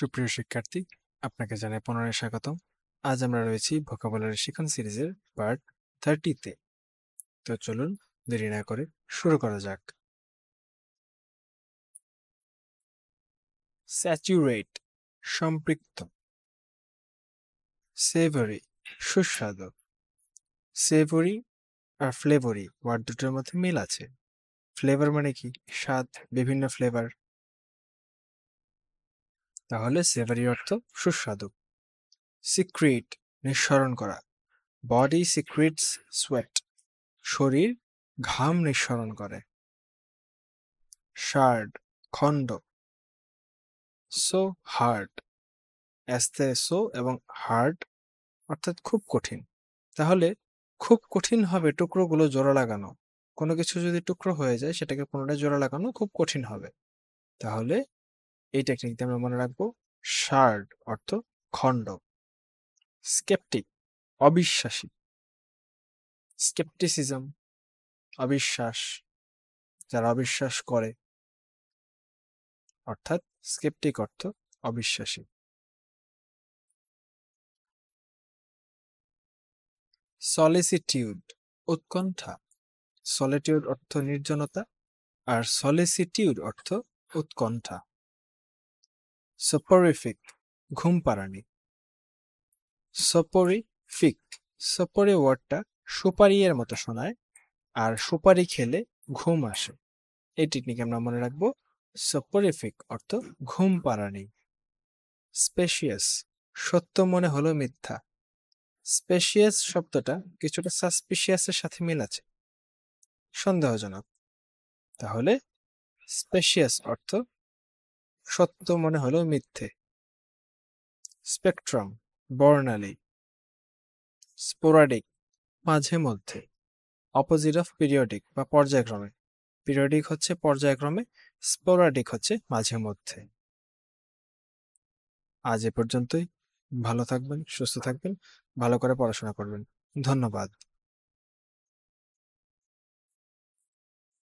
সুপ্রিয় শিক্ষার্থী, আপনাকে জানাই পুনরায় স্বাগতম। আজ আমরা রয়েছি ভোকাবুলারি শিখন সিরিজের পার্ট 30-তে। তো চলুন দেরি না করে শুরু করা যাক। স্যাচুরেট সম্পৃক্ত, সেভরি সুস্বাদু। সেভরি আর ফ্লেভরি ওয়ার্ড দুটোর মধ্যে মিল আছে। ফ্লেভার মানে কি? স্বাদ, বিভিন্ন ফ্লেভার। তাহলে সেভরি অর্থ সুস্বাদু। সিক্রেট নিঃসরণ করা, বডি সিক্রেটস সোয়েট, শরীর ঘাম নিঃসরণ করে। শার্ড খণ্ড, সো হার্ড, অ্যাস্তে সো এবং হার্ড অর্থাৎ খুব কঠিন। তাহলে খুব কঠিন হবে টুকরোগুলো জোড়া লাগানো। কোনো কিছু যদি টুকরো হয়ে যায় সেটাকে পুনরায় জোড়া লাগানো খুব কঠিন হবে। তাহলে এই টেকনিকটা আমরা মনে রাখবো। শার্ড অর্থ খণ্ড। স্কেপটিক অবিশ্বাসী, স্কেপটিসিজম অবিশ্বাস, যারা অবিশ্বাস করে, অর্থাৎ স্কেপটিক অর্থ অবিশ্বাসী। সলিসিটিউড উৎকণ্ঠা, সলিটিউড অর্থ নির্জনতা আর সলিসিটিউড অর্থ উৎকণ্ঠা। সোপোরিফিক ঘুম পাড়ানি, সোপোরিফিক, সোপোরি ওয়ার্ডটা সুপারি এর মতো শোনায়, আর সুপারি খেলে ঘুম আসে। এই টেকনিক আমরা মনে রাখবো। সোপোরিফিক অর্থ ঘুম পাড়ানি। স্পেশিয়াস সত্য মনে হলো মিথ্যা। স্পেশিয়াস শব্দটা কিছুটা সাসপিশিয়াসের সাথে মিল আছে, সন্দেহজনক। তাহলে স্পেশিয়াস অর্থ সত্য মনে হলো মিথ্যে। স্পেকট্রাম বর্ণালী। স্পোরাডিক মাঝে মধ্যে, অপোজিট অফ পিরিয়ডিক বা পর্যায়ক্রমে। পিরিয়ডিক হচ্ছে পর্যায়ক্রমে, স্পোরাডিক হচ্ছে মাঝে মধ্যে। আজ এ পর্যন্তই। ভালো থাকবেন, সুস্থ থাকবেন, ভালো করে পড়াশোনা করবেন। ধন্যবাদ।